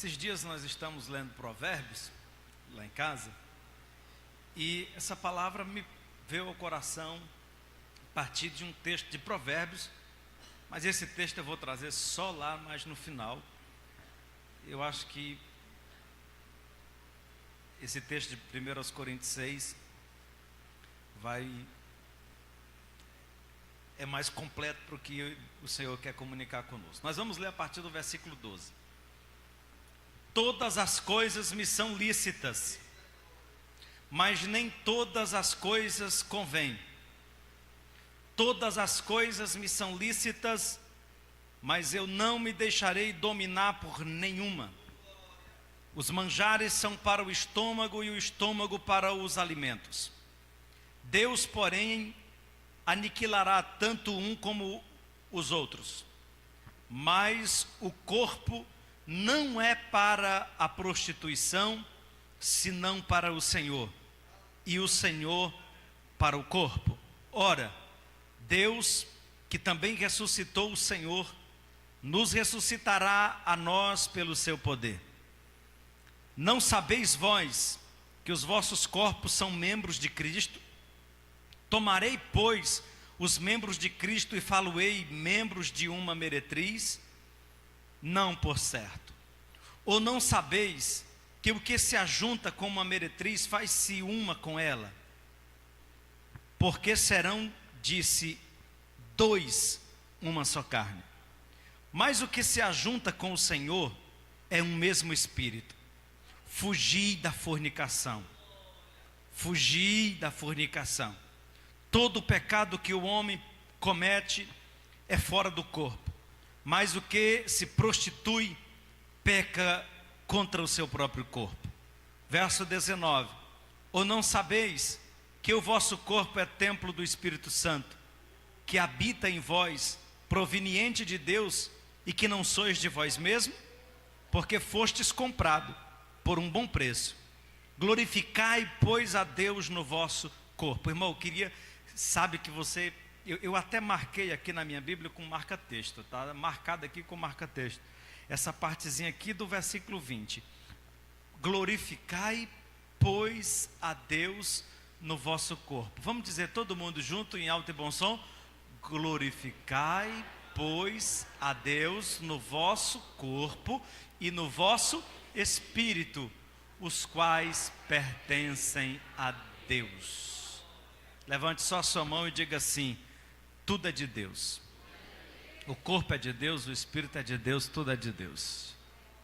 Esses dias nós estamos lendo Provérbios, lá em casa, e essa palavra me veio ao coração a partir de um texto de Provérbios, mas esse texto eu vou trazer só lá, mais no final. Eu acho que esse texto de 1 Coríntios 6 é mais completo para o que o Senhor quer comunicar conosco. Nós vamos ler a partir do versículo 12. Todas as coisas me são lícitas, mas nem todas as coisas convêm. Todas as coisas me são lícitas, mas eu não me deixarei dominar por nenhuma. Os manjares são para o estômago e o estômago para os alimentos. Deus, porém, aniquilará tanto um como os outros. Mas o corpo não é para a prostituição, senão para o Senhor, e o Senhor para o corpo. Ora, Deus, que também ressuscitou o Senhor, nos ressuscitará a nós pelo seu poder. Não sabeis vós que os vossos corpos são membros de Cristo? Tomarei, pois, os membros de Cristo e falo-ei membros de uma meretriz? Não, por certo. Ou não sabeis que o que se ajunta com uma meretriz faz-se uma com ela? Porque serão, disse, dois, uma só carne. Mas o que se ajunta com o Senhor é um mesmo espírito. Fugi da fornicação. Fugi da fornicação. Todo pecado que o homem comete é fora do corpo, mas o que se prostitui peca contra o seu próprio corpo. Verso 19. Ou não sabeis que o vosso corpo é templo do Espírito Santo, que habita em vós, proveniente de Deus, e que não sois de vós mesmo? Porque fostes comprado por um bom preço. Glorificai, pois, a Deus no vosso corpo. Irmão, eu queria, sabe que você, eu até marquei aqui na minha Bíblia com marca-texto, está marcado aqui com marca-texto, essa partezinha aqui do versículo 20. Glorificai, pois, a Deus no vosso corpo. Vamos dizer todo mundo junto em alto e bom som? Glorificai, pois, a Deus no vosso corpo e no vosso espírito, os quais pertencem a Deus. Levante só a sua mão e diga assim: tudo é de Deus. O corpo é de Deus, o espírito é de Deus, tudo é de Deus.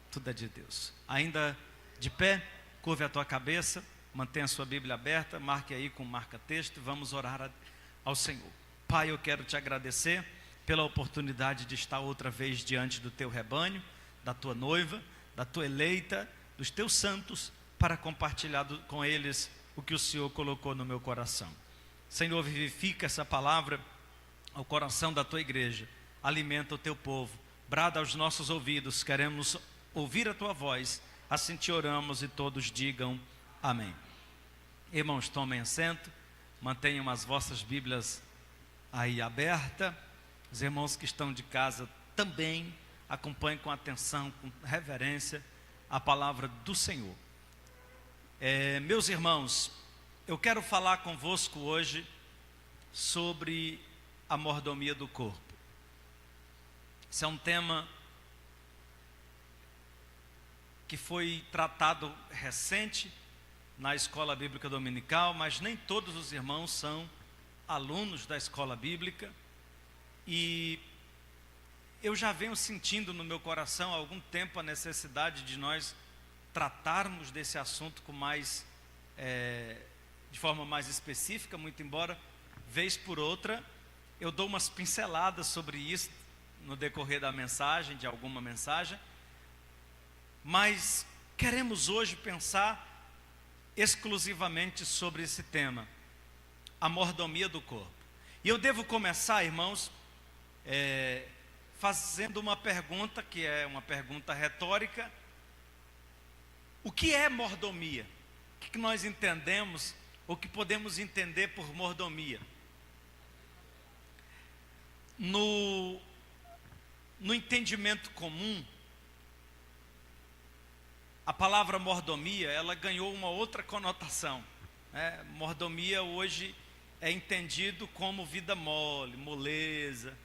Tudo é de Deus. Ainda de pé, curve a tua cabeça, mantenha a sua Bíblia aberta, marque aí com marca-texto e vamos orar ao Senhor. Pai, eu quero te agradecer pela oportunidade de estar outra vez diante do teu rebanho, da tua noiva, da tua eleita, dos teus santos, para compartilhar com eles o que o Senhor colocou no meu coração. Senhor, vivifica essa palavra ao coração da tua igreja, alimenta o teu povo, brada aos nossos ouvidos, queremos ouvir a tua voz, assim te oramos e todos digam amém. Irmãos, tomem assento, mantenham as vossas Bíblias aí abertas, os irmãos que estão de casa também acompanhem com atenção, com reverência a palavra do Senhor. Meus irmãos, eu quero falar convosco hoje sobre a mordomia do corpo. Esse é um tema que foi tratado recente na escola bíblica dominical, mas nem todos os irmãos são alunos da escola bíblica, e eu já venho sentindo no meu coração há algum tempo a necessidade de nós tratarmos desse assunto com mais, de forma mais específica, muito embora, vez por outra, eu dou umas pinceladas sobre isso no decorrer da mensagem, de alguma mensagem, mas queremos hoje pensar exclusivamente sobre esse tema, a mordomia do corpo. E eu devo começar, irmãos, fazendo uma pergunta, que é uma pergunta retórica: o que é mordomia? O que nós entendemos, ou que podemos entender por mordomia? No entendimento comum, a palavra mordomia, ela ganhou uma outra conotação, né? Mordomia hoje é entendido como vida mole, moleza.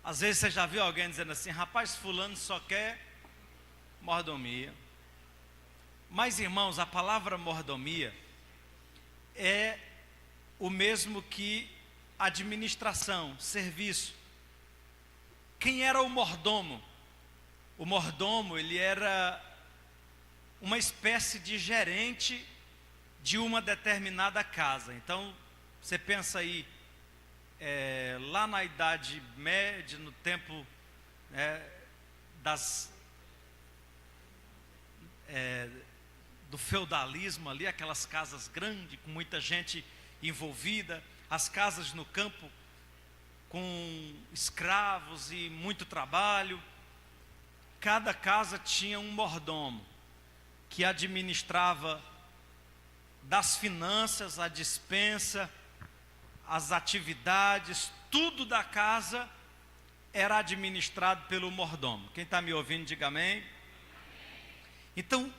Às vezes você já viu alguém dizendo assim: rapaz, fulano só quer mordomia. Mas, irmãos, a palavra mordomia é o mesmo que administração, serviço. Quem era o mordomo? O mordomo, ele era uma espécie de gerente de uma determinada casa. Então, você pensa aí, lá na Idade Média, no tempo do feudalismo ali, aquelas casas grandes, com muita gente envolvida, as casas no campo com escravos e muito trabalho. Cada casa tinha um mordomo que administrava das finanças, a despensa, as atividades, tudo da casa era administrado pelo mordomo. Quem está me ouvindo, diga amém. Então,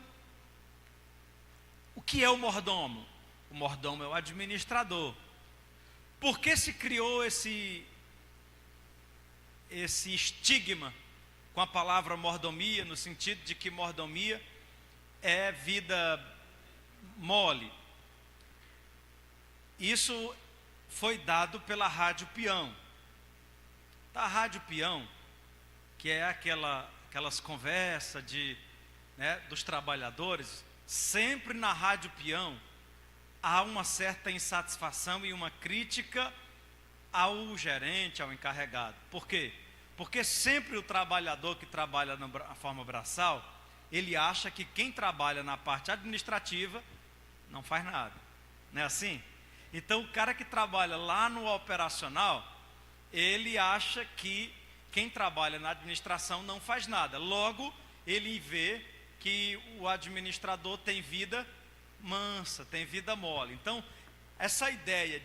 o que é o mordomo? O mordomo é o administrador. Por que se criou esse estigma com a palavra mordomia, no sentido de que mordomia é vida mole? Isso foi dado pela Rádio Peão. A Rádio Peão, que é aquelas conversas dos trabalhadores, sempre na Rádio Peão há uma certa insatisfação e uma crítica ao gerente, ao encarregado. Por quê? Porque sempre o trabalhador que trabalha na forma braçal, ele acha que quem trabalha na parte administrativa não faz nada. Não é assim? Então o cara que trabalha lá no operacional, ele acha que quem trabalha na administração não faz nada. Logo, ele vê que o administrador tem vida mansa, tem vida mole. Então, essa ideia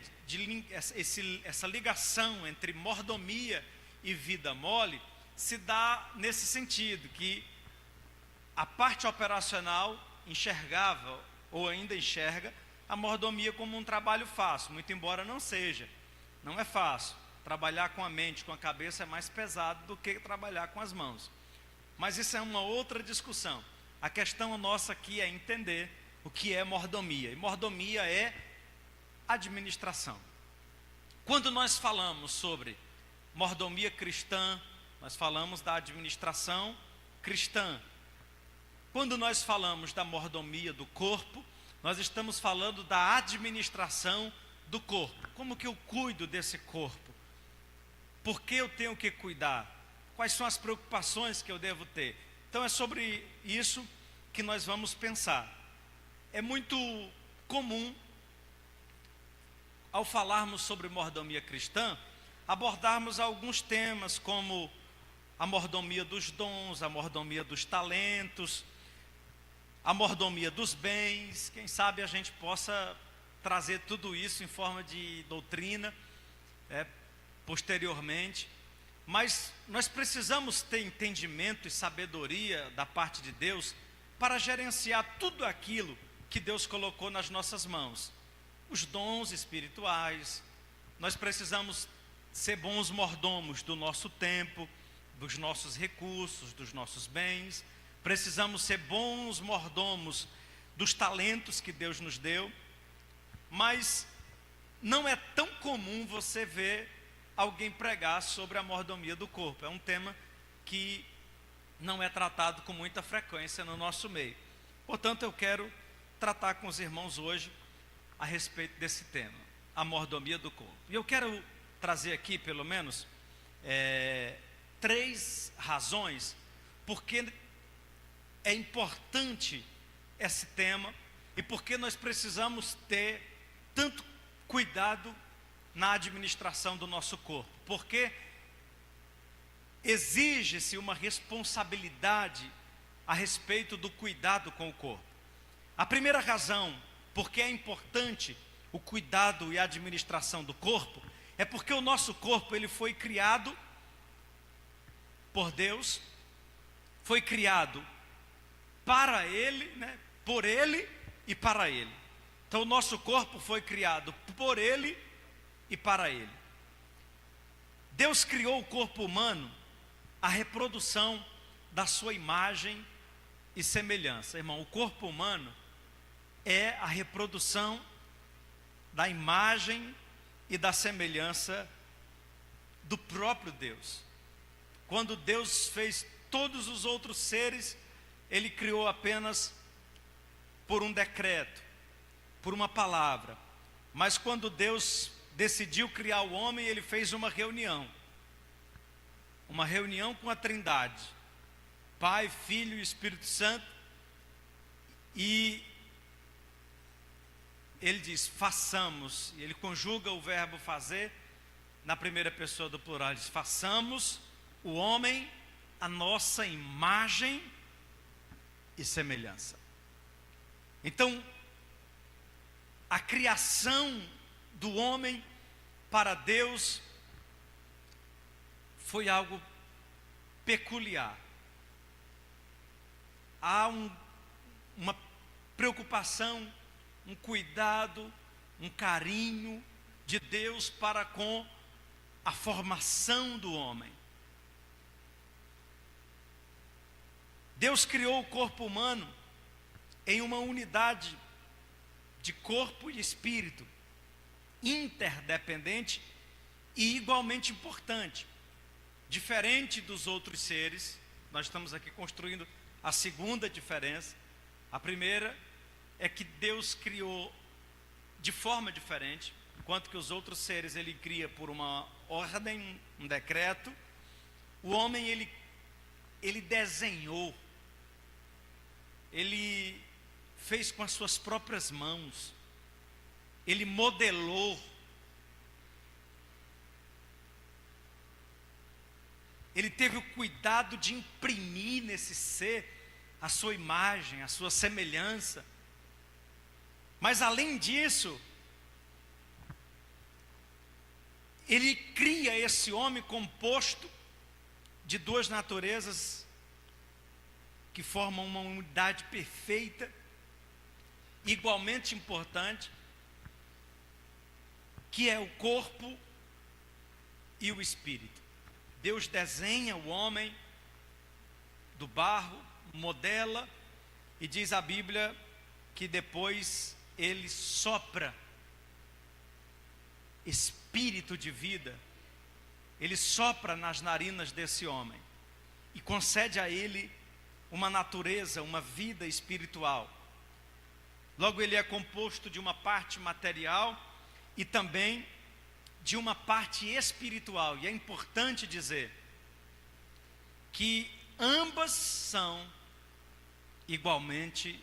essa ligação entre mordomia e vida mole se dá nesse sentido, que a parte operacional enxergava, ou ainda enxerga, a mordomia como um trabalho fácil, muito embora não seja. Não é fácil. Trabalhar com a mente, com a cabeça é mais pesado do que trabalhar com as mãos. Mas isso é uma outra discussão. A questão nossa aqui é entender o que é mordomia. E mordomia é administração. Quando nós falamos sobre mordomia cristã, nós falamos da administração cristã. Quando nós falamos da mordomia do corpo, nós estamos falando da administração do corpo. Como que eu cuido desse corpo? Por que eu tenho que cuidar? Quais são as preocupações que eu devo ter? Então é sobre isso que nós vamos pensar. É muito comum, ao falarmos sobre mordomia cristã, abordarmos alguns temas como a mordomia dos dons, a mordomia dos talentos, a mordomia dos bens. Quem sabe a gente possa trazer tudo isso em forma de doutrina posteriormente. Mas nós precisamos ter entendimento e sabedoria da parte de Deus para gerenciar tudo aquilo que Deus colocou nas nossas mãos. Os dons espirituais, nós precisamos ser bons mordomos do nosso tempo, dos nossos recursos, dos nossos bens. Precisamos ser bons mordomos dos talentos que Deus nos deu. Mas não é tão comum você ver alguém pregar sobre a mordomia do corpo. É um tema que não é tratado com muita frequência no nosso meio. Portanto, eu quero tratar com os irmãos hoje a respeito desse tema, a mordomia do corpo. E eu quero trazer aqui, pelo menos, 3 razões porque é importante esse tema e porque nós precisamos ter tanto cuidado na administração do nosso corpo. Porque exige-se uma responsabilidade a respeito do cuidado com o corpo. A primeira razão porque é importante o cuidado e a administração do corpo é porque o nosso corpo ele foi criado por Deus, foi criado para Ele, né? Por Ele e para Ele. Então o nosso corpo foi criado por Ele e para Ele. Deus criou o corpo humano, a reprodução da sua imagem e semelhança. Irmão, o corpo humano é a reprodução da imagem e da semelhança do próprio Deus. Quando Deus fez todos os outros seres, Ele criou apenas por um decreto, por uma palavra. Mas quando Deus decidiu criar o homem, Ele fez uma reunião com a Trindade, Pai, Filho e Espírito Santo, e Ele diz, façamos, e Ele conjuga o verbo fazer na primeira pessoa do plural. Ele diz, façamos o homem a nossa imagem e semelhança. Então, a criação do homem para Deus foi algo peculiar. Há uma preocupação, um cuidado, um carinho de Deus para com a formação do homem. Deus criou o corpo humano em uma unidade de corpo e espírito, interdependente e igualmente importante. Diferente dos outros seres, nós estamos aqui construindo a segunda diferença. A primeira é que Deus criou de forma diferente, enquanto que os outros seres Ele cria por uma ordem, um decreto. O homem ele desenhou, Ele fez com as suas próprias mãos, Ele modelou, Ele teve o cuidado de imprimir nesse ser a sua imagem, a sua semelhança. Mas além disso, Ele cria esse homem composto de duas naturezas que formam uma unidade perfeita, igualmente importante, que é o corpo e o espírito. Deus desenha o homem do barro, modela, e diz a Bíblia que depois Ele sopra espírito de vida, Ele sopra nas narinas desse homem e concede a ele uma natureza, uma vida espiritual. Logo, ele é composto de uma parte material e também de uma parte espiritual. E é importante dizer que ambas são igualmente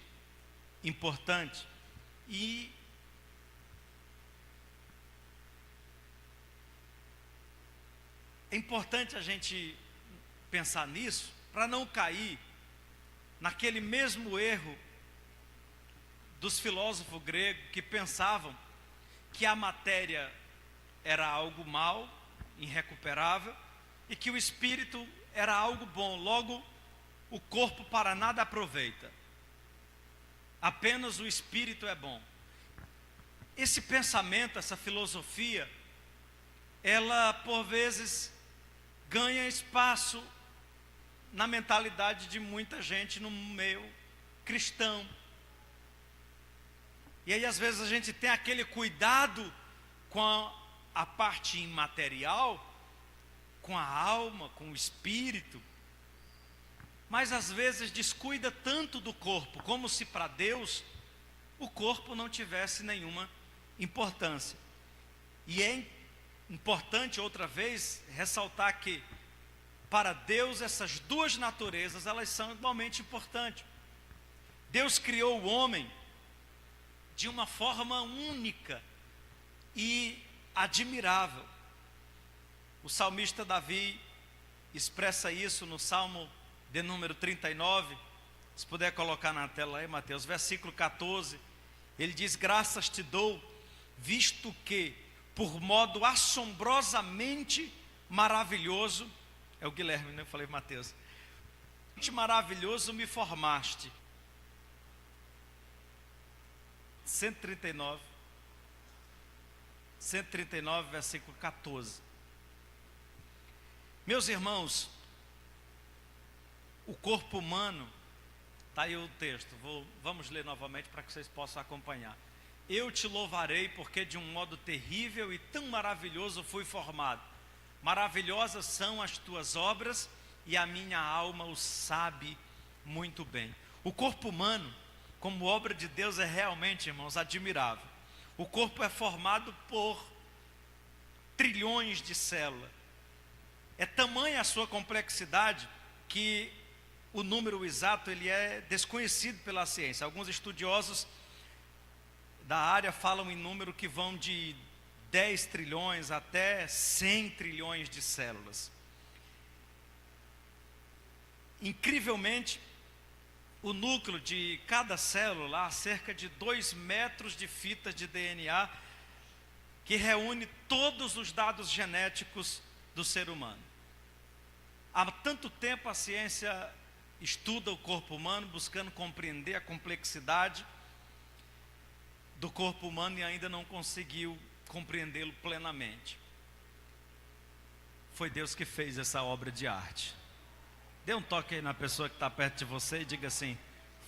importantes. E é importante a gente pensar nisso, para não cair naquele mesmo erro dos filósofos gregos que pensavam que a matéria era algo mal, irrecuperável, e que o espírito era algo bom. Logo, o corpo para nada aproveita, apenas o espírito é bom. Esse pensamento, essa filosofia, ela por vezes ganha espaço na mentalidade de muita gente no meio cristão. E aí às vezes a gente tem aquele cuidado com a parte imaterial, com a alma, com o espírito, mas às vezes descuida tanto do corpo, como se para Deus o corpo não tivesse nenhuma importância. E é importante outra vez ressaltar que para Deus essas duas naturezas, elas são igualmente importantes. Deus criou o homem de uma forma única e admirável. O salmista Davi expressa isso no Salmo de número 39, se puder colocar na tela aí, Mateus, versículo 14, ele diz: graças te dou, visto que, por modo assombrosamente maravilhoso, é o Guilherme, né? Eu falei Mateus, maravilhoso me formaste, 139, versículo 14. Meus irmãos, o corpo humano, está aí o texto, vamos ler novamente para que vocês possam acompanhar. Eu te louvarei porque de um modo terrível e tão maravilhoso fui formado. Maravilhosas são as tuas obras e a minha alma o sabe muito bem. O corpo humano, como obra de Deus, é realmente, irmãos, admirável. O corpo é formado por trilhões de células. É tamanha a sua complexidade que o número exato ele é desconhecido pela ciência. Alguns estudiosos da área falam em número que vão de 10 trilhões até 100 trilhões de células. Incrivelmente, o núcleo de cada célula há cerca de 2 metros de fitas de DNA que reúne todos os dados genéticos do ser humano. Há tanto tempo a ciência estuda o corpo humano, buscando compreender a complexidade do corpo humano e ainda não conseguiu compreendê-lo plenamente. Foi Deus que fez essa obra de arte. Dê um toque aí na pessoa que está perto de você e diga assim: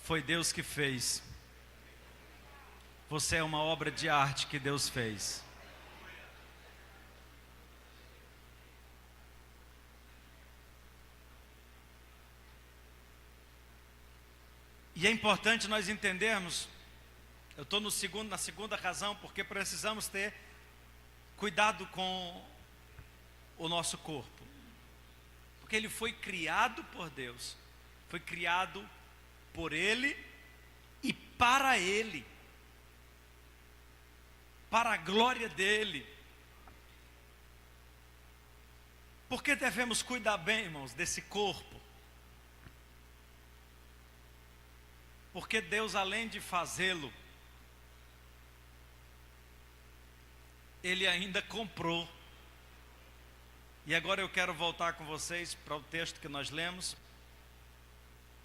foi Deus que fez. Você é uma obra de arte que Deus fez. E é importante nós entendermos, eu estou na segunda razão, porque precisamos ter cuidado com o nosso corpo. Porque ele foi criado por Deus, foi criado por Ele e para Ele, para a glória dEle. Por que devemos cuidar bem, irmãos, desse corpo? Porque Deus, além de fazê-lo, Ele ainda comprou. E agora eu quero voltar com vocês para o texto que nós lemos.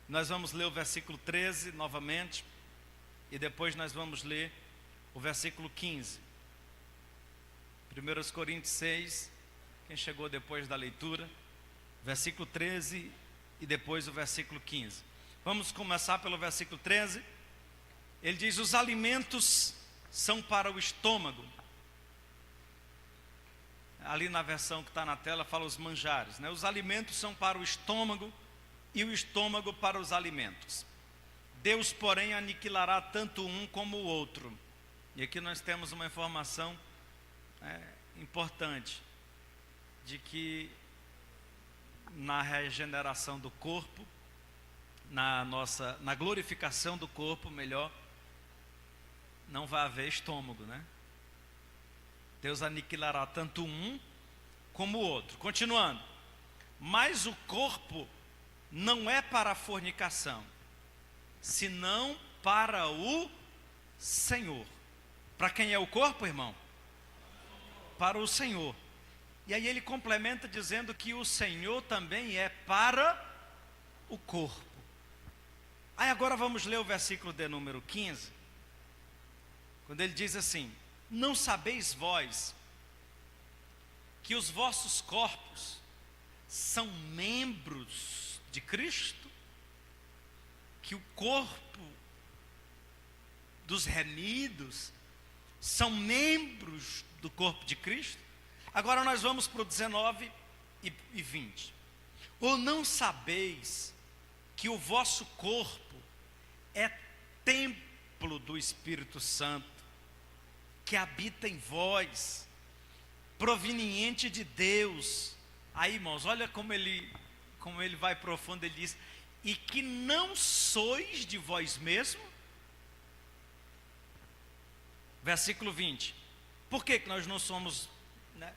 Nós vamos ler o versículo 13 novamente, e depois nós vamos ler o versículo 15. 1 Coríntios 6, quem chegou depois da leitura, versículo 13 e depois o versículo 15. Vamos começar pelo versículo 13. Ele diz: os alimentos são para o estômago. Ali na versão que está na tela fala os manjares, né? Os alimentos são para o estômago e o estômago para os alimentos. Deus, porém, aniquilará tanto um como o outro. E aqui nós temos uma informação importante, de que na regeneração do corpo, na glorificação do corpo, melhor, não vai haver estômago, né? Deus aniquilará tanto um como o outro. Continuando. Mas o corpo não é para a fornicação, senão para o Senhor. Para quem é o corpo, irmão? Para o Senhor. E aí ele complementa dizendo que o Senhor também é para o corpo. Aí agora vamos ler o versículo de número 15, quando ele diz assim: não sabeis vós que os vossos corpos são membros de Cristo? Que o corpo dos remidos são membros do corpo de Cristo? Agora nós vamos para o 19 e 20. Ou não sabeis que o vosso corpo é templo do Espírito Santo, que habita em vós, proveniente de Deus? Aí, irmãos, olha como ele vai profundo. Ele diz: e que não sois de vós mesmo? Versículo 20. Por que nós não somos, né,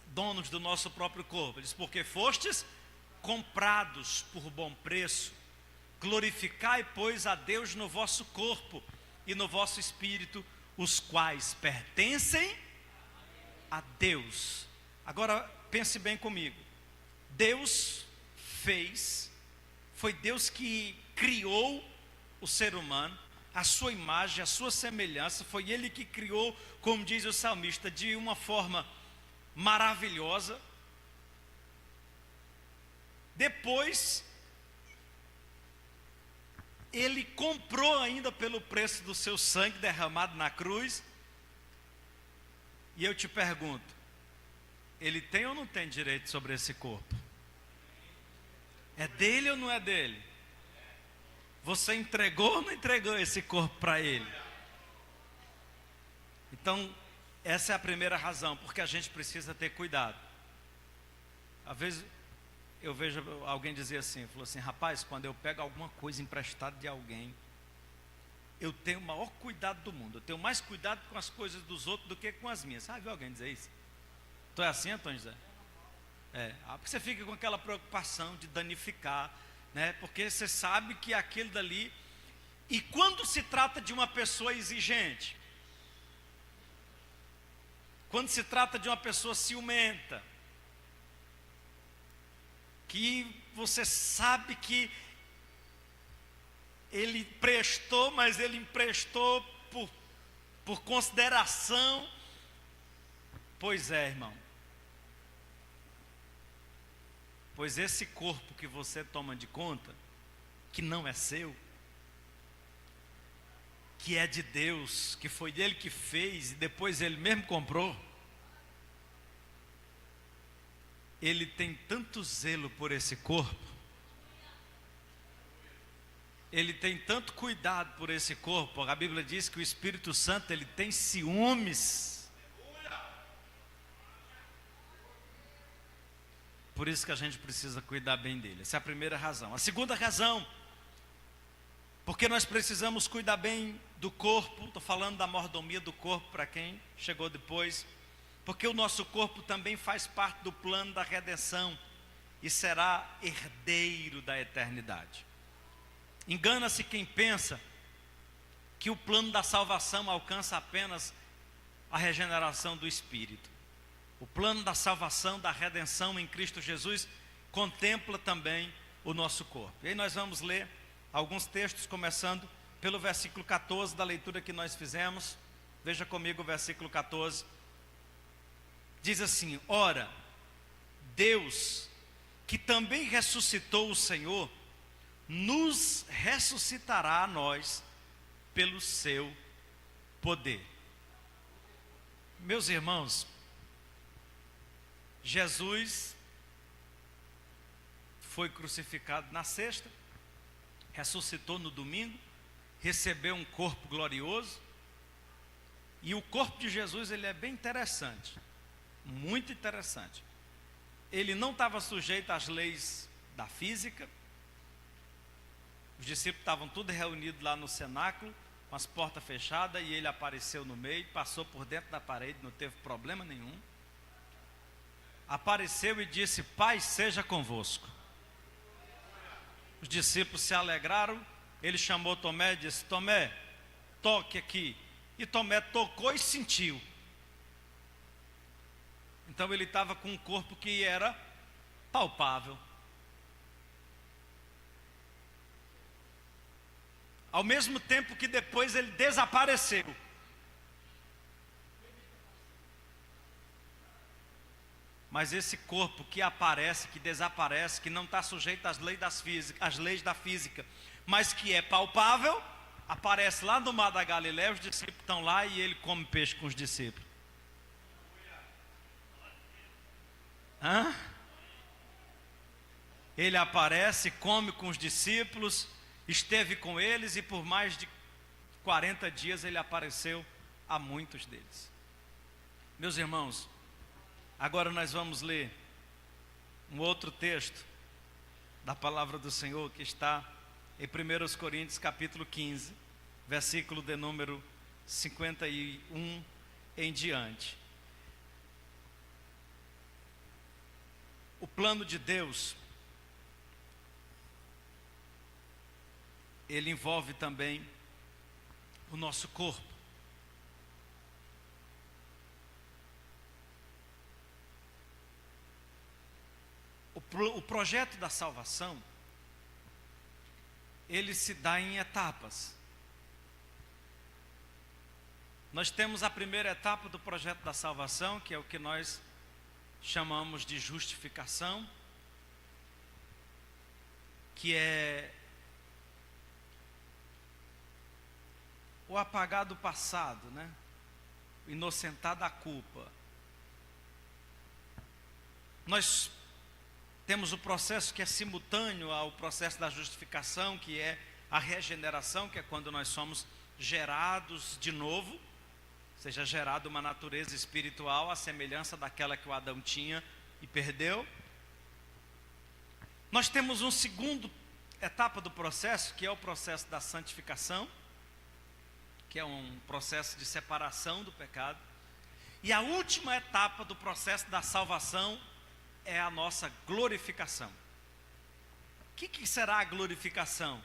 donos do nosso próprio corpo? Ele diz: porque fostes comprados por bom preço. Glorificai, pois, a Deus no vosso corpo e no vosso espírito, os quais pertencem a Deus. Agora pense bem comigo. Deus foi Deus que criou o ser humano. a sua imagem, a sua semelhança. Foi Ele que criou, como diz o salmista, de uma forma maravilhosa. Depois, Ele comprou ainda pelo preço do seu sangue derramado na cruz. E eu te pergunto, Ele tem ou não tem direito sobre esse corpo? É dele ou não é dele? Você entregou ou não entregou esse corpo para Ele? Então, essa é a primeira razão, porque a gente precisa ter cuidado. Às vezes, eu vejo alguém dizer assim, falou assim, rapaz, quando eu pego alguma coisa emprestada de alguém, eu tenho o maior cuidado do mundo. Eu tenho mais cuidado com as coisas dos outros do que com as minhas. Sabe, viu alguém dizer isso? Tu é assim, Antônio José? Porque você fica com aquela preocupação de danificar, né? Porque você sabe que aquele dali... E quando se trata de uma pessoa exigente, quando se trata de uma pessoa ciumenta, que você sabe que ele prestou, mas ele emprestou por consideração. Pois é, irmão. Pois esse corpo que você toma de conta, que não é seu, que é de Deus, que foi Ele que fez e depois Ele mesmo comprou, Ele tem tanto zelo por esse corpo, Ele tem tanto cuidado por esse corpo. A Bíblia diz que o Espírito Santo, ele tem ciúmes. Por isso que a gente precisa cuidar bem dele. Essa é a primeira razão. A segunda razão, porque nós precisamos cuidar bem do corpo. Estou falando da mordomia do corpo para quem chegou depois. Porque o nosso corpo também faz parte do plano da redenção e será herdeiro da eternidade. Engana-se quem pensa que o plano da salvação alcança apenas a regeneração do espírito. O plano da salvação, da redenção em Cristo Jesus, contempla também o nosso corpo. E aí nós vamos ler alguns textos, começando pelo versículo 14 da leitura que nós fizemos. Veja comigo o versículo 14. Diz assim: ora, Deus, que também ressuscitou o Senhor, nos ressuscitará a nós pelo seu poder. Meus irmãos, Jesus foi crucificado na sexta, ressuscitou no domingo, recebeu um corpo glorioso. E o corpo de Jesus, ele é bem interessante, muito interessante. Ele não estava sujeito às leis da física. Os discípulos estavam todos reunidos lá no cenáculo, com as portas fechadas, e ele apareceu no meio, passou por dentro da parede, não teve problema nenhum. Apareceu e disse: Pai seja convosco. Os discípulos se alegraram. Ele chamou Tomé e disse: Tomé, toque aqui. E Tomé tocou e sentiu. Então ele estava com um corpo que era palpável. Ao mesmo tempo que depois ele desapareceu. Mas esse corpo que aparece, que desaparece, que não está sujeito às leis da física, mas que é palpável, aparece lá no mar da Galileia. Os discípulos estão lá e ele come peixe com os discípulos. Ele aparece, come com os discípulos, esteve com eles, e por mais de 40 dias ele apareceu a muitos deles. Meus irmãos, agora nós vamos ler um outro texto da palavra do Senhor, que está em 1 Coríntios capítulo 15, versículo de número 51 em diante. O plano de Deus, ele envolve também o nosso corpo. O projeto da salvação, ele se dá em etapas. Nós temos a primeira etapa do projeto da salvação, que é o que nós chamamos de justificação, que é o apagar do passado, né? O inocentar da culpa. Nós temos o processo que é simultâneo ao processo da justificação, que é a regeneração, que é quando nós somos gerados de novo, ou seja, gerado uma natureza espiritual à semelhança daquela que o Adão tinha e perdeu. Nós temos uma segunda etapa do processo, que é o processo da santificação, que é um processo de separação do pecado. E a última etapa do processo da salvação é a nossa glorificação. O que será a glorificação?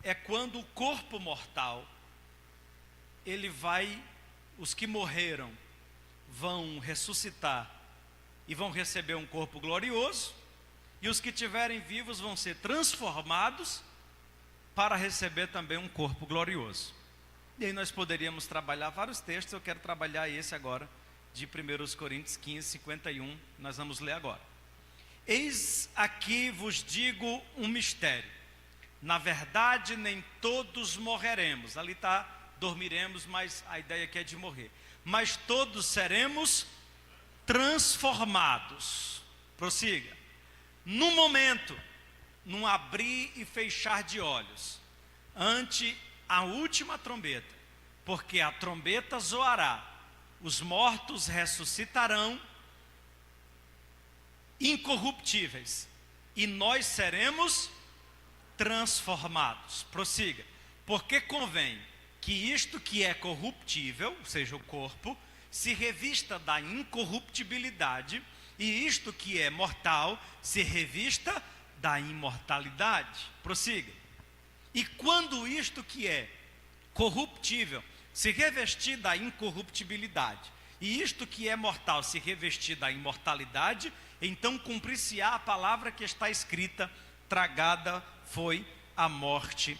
É quando o corpo mortal, os que morreram vão ressuscitar e vão receber um corpo glorioso, e os que estiverem vivos vão ser transformados para receber também um corpo glorioso. E aí nós poderíamos trabalhar vários textos, eu quero trabalhar esse agora, de 1 Coríntios 15, 51, nós vamos ler agora. Eis aqui vos digo um mistério, na verdade nem todos morreremos, ali está, dormiremos, mas a ideia aqui é de morrer, mas todos seremos transformados, prossiga, num momento, num abrir e fechar de olhos, ante a última trombeta, porque a trombeta zoará, os mortos ressuscitarão incorruptíveis, e nós seremos transformados. Prossiga. Porque convém que isto que é corruptível, ou seja, o corpo, se revista da incorruptibilidade, e isto que é mortal se revista da imortalidade. Prossiga. E quando isto que é corruptível se revestir da incorruptibilidade, e isto que é mortal se revestir da imortalidade, então cumprir-se-á a palavra que está escrita: tragada foi a morte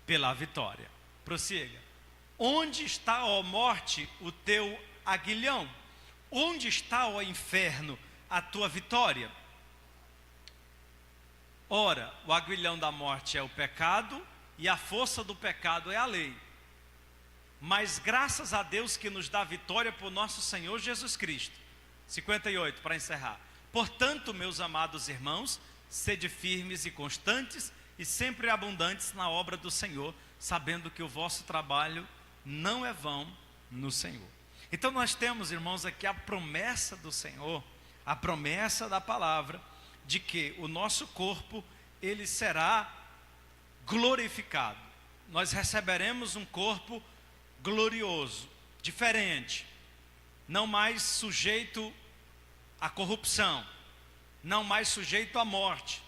pela vitória. Prossiga. Onde está, ó morte, o teu aguilhão? Onde está, ó inferno, a tua vitória? Ora, o aguilhão da morte é o pecado, e a força do pecado é a lei. Mas graças a Deus que nos dá vitória por nosso Senhor Jesus Cristo. 58, para encerrar. Portanto, meus amados irmãos, sede firmes e constantes, e sempre abundantes na obra do Senhor, sabendo que o vosso trabalho não é vão no Senhor. Então nós temos, irmãos, aqui a promessa do Senhor, a promessa da palavra, de que o nosso corpo, ele será glorificado. Nós receberemos um corpo glorioso, diferente, não mais sujeito à corrupção, não mais sujeito à morte,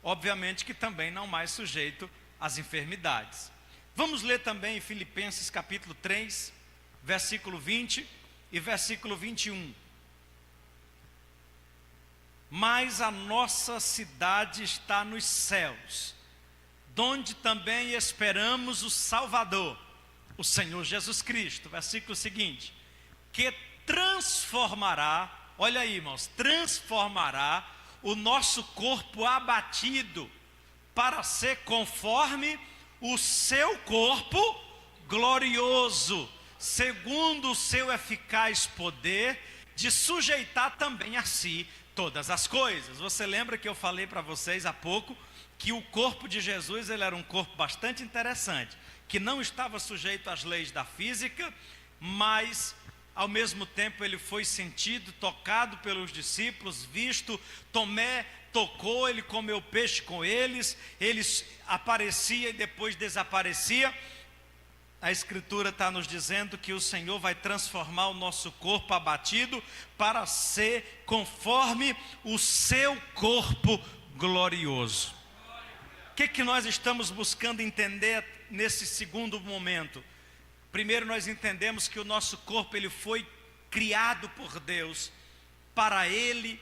obviamente que também não mais sujeito às enfermidades. Vamos ler também Filipenses capítulo 3, versículo 20 e versículo 21. Mas a nossa cidade está nos céus, donde também esperamos o Salvador, o Senhor Jesus Cristo. Versículo seguinte: que transformará, olha aí, irmãos, transformará o nosso corpo abatido para ser conforme o seu corpo glorioso, segundo o seu eficaz poder de sujeitar também a si todas as coisas. Você lembra que eu falei para vocês há pouco que o corpo de Jesus, ele era um corpo bastante interessante, que não estava sujeito às leis da física, mas ao mesmo tempo ele foi sentido, tocado pelos discípulos, visto. Tomé tocou, ele comeu peixe com eles aparecia e depois desaparecia. A Escritura está nos dizendo que o Senhor vai transformar o nosso corpo abatido para ser conforme o seu corpo glorioso. O que nós estamos buscando entender nesse segundo momento? Primeiro, nós entendemos que o nosso corpo, ele foi criado por Deus, para Ele,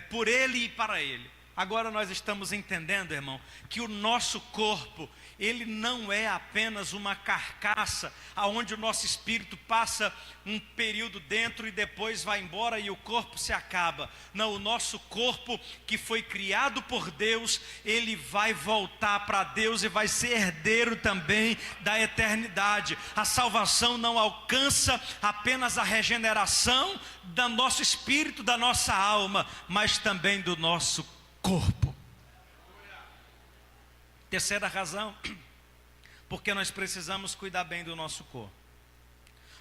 por Ele e para Ele. Agora nós estamos entendendo, irmão, que o nosso corpo, ele não é apenas uma carcaça, aonde o nosso espírito passa um período dentro e depois vai embora e o corpo se acaba. Não, o nosso corpo, que foi criado por Deus, ele vai voltar para Deus e vai ser herdeiro também da eternidade. A salvação não alcança apenas a regeneração do nosso espírito, da nossa alma, mas também do nosso corpo. Terceira razão, porque nós precisamos cuidar bem do nosso corpo.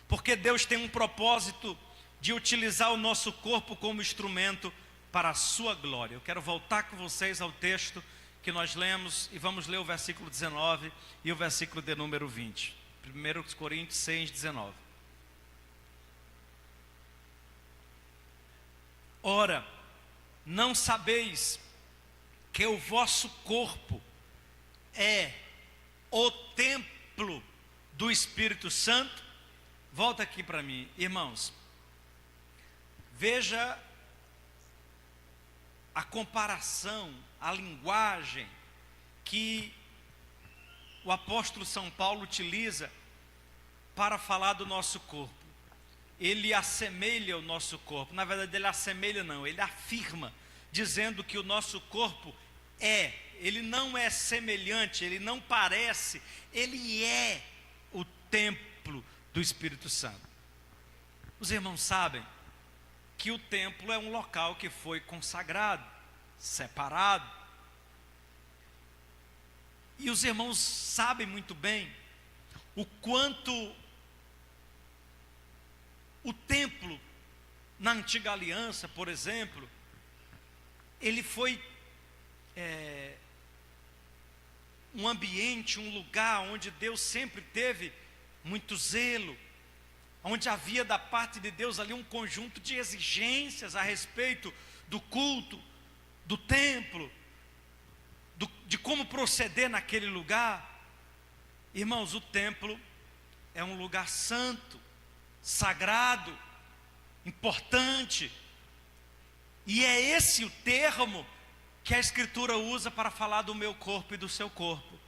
Porque Deus tem um propósito de utilizar o nosso corpo como instrumento para a sua glória. Eu quero voltar com vocês ao texto que nós lemos e vamos ler o versículo 19 e o versículo de número 20. 1 Coríntios 6, 19. Ora, não sabeis que o vosso corpo é o templo do Espírito Santo? Volta aqui para mim, irmãos. Veja a comparação, a linguagem que o apóstolo São Paulo utiliza para falar do nosso corpo. Ele assemelha o nosso corpo, na verdade ele assemelha não, ele afirma, dizendo que o nosso corpo ele não é semelhante, ele não parece, ele é o templo do Espírito Santo. Os irmãos sabem que o templo é um local que foi consagrado, separado. E os irmãos sabem muito bem o quanto o templo, na antiga aliança, por exemplo, ele foi um ambiente, um lugar onde Deus sempre teve muito zelo, onde havia da parte de Deus ali um conjunto de exigências a respeito do culto, do templo, de como proceder naquele lugar. Irmãos, o templo é um lugar santo, sagrado, importante, e é esse o termo que a Escritura usa para falar do meu corpo e do seu corpo,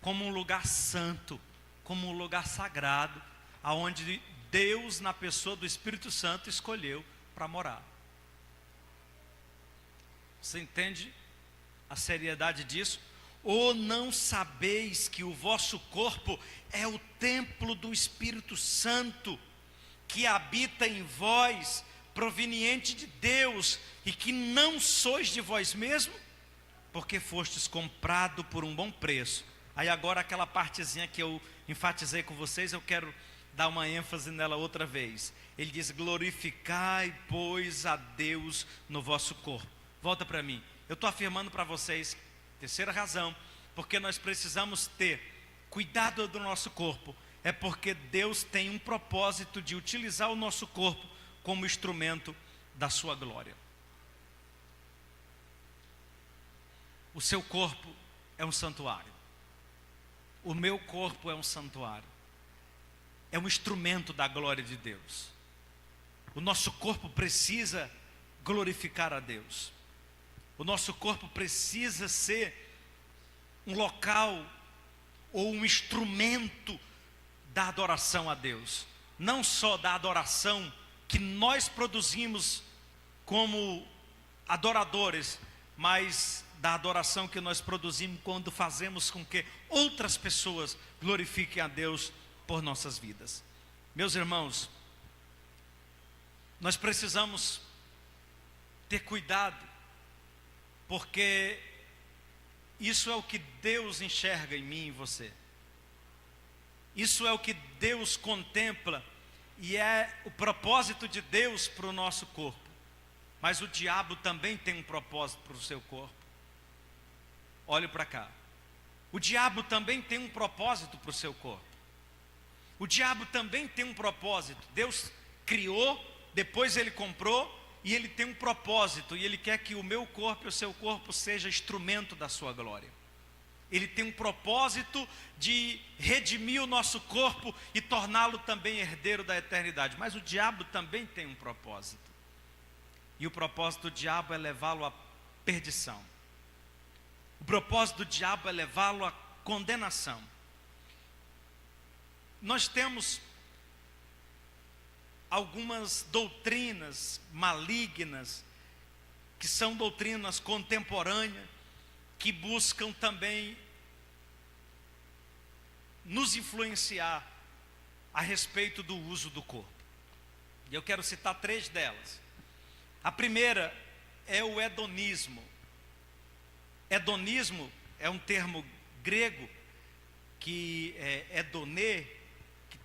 como um lugar santo, como um lugar sagrado, aonde Deus, na pessoa do Espírito Santo, escolheu para morar. Você entende a seriedade disso? Ou não sabeis que o vosso corpo é o templo do Espírito Santo, que habita em vós, proveniente de Deus, e que não sois de vós mesmo, porque fostes comprado por um bom preço. Aí agora aquela partezinha que eu enfatizei com vocês, eu quero dar uma ênfase nela outra vez. Ele diz: glorificai, pois, a Deus no vosso corpo. Volta para mim. Eu estou afirmando para vocês, terceira razão, porque nós precisamos ter cuidado do nosso corpo, é porque Deus tem um propósito de utilizar o nosso corpo como instrumento da sua glória. O seu corpo é um santuário. O meu corpo é um santuário. É um instrumento da glória de Deus. O nosso corpo precisa glorificar a Deus. O nosso corpo precisa ser um local ou um instrumento da adoração a Deus. Não só da adoração que nós produzimos como adoradores, mas da adoração que nós produzimos quando fazemos com que outras pessoas glorifiquem a Deus por nossas vidas. Meus irmãos, nós precisamos ter cuidado, porque isso é o que Deus enxerga em mim e em você. Isso é o que Deus contempla e é o propósito de Deus para o nosso corpo. Mas o diabo também tem um propósito para o seu corpo. Olhe para cá. O diabo também tem um propósito para o seu corpo. O diabo também tem um propósito. Deus criou, depois ele comprou, e ele tem um propósito, e ele quer que o meu corpo e o seu corpo seja instrumento da sua glória. Ele tem um propósito de redimir o nosso corpo e torná-lo também herdeiro da eternidade. Mas o diabo também tem um propósito. E o propósito do diabo é levá-lo a perdição. O propósito do diabo é levá-lo à condenação. Nós temos algumas doutrinas malignas, que são doutrinas contemporâneas, que buscam também nos influenciar a respeito do uso do corpo. E eu quero citar 3 delas. A primeira é o hedonismo. Hedonismo é um termo grego que é hedonê, que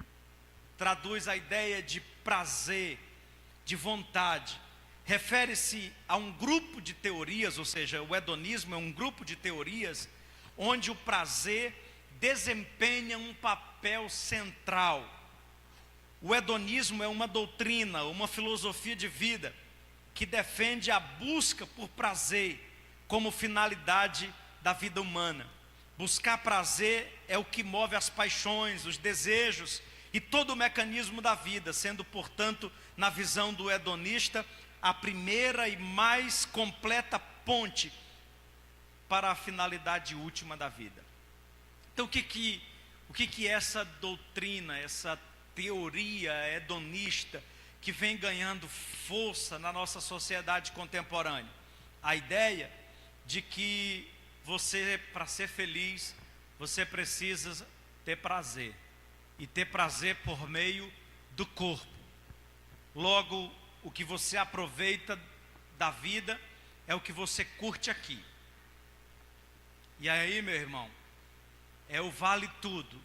traduz a ideia de prazer, de vontade. Refere-se a um grupo de teorias, ou seja, o hedonismo é um grupo de teorias onde o prazer desempenha um papel central. O hedonismo é uma doutrina, uma filosofia de vida que defende a busca por prazer como finalidade da vida humana. Buscar prazer é o que move as paixões, os desejos e todo o mecanismo da vida, sendo, portanto, na visão do hedonista, a primeira e mais completa ponte para a finalidade última da vida. Então, o que é essa doutrina, essa teoria hedonista que vem ganhando força na nossa sociedade contemporânea? A ideia de que você, para ser feliz, você precisa ter prazer, e ter prazer por meio do corpo. Logo, o que você aproveita da vida é o que você curte aqui. E aí, meu irmão, é o vale tudo,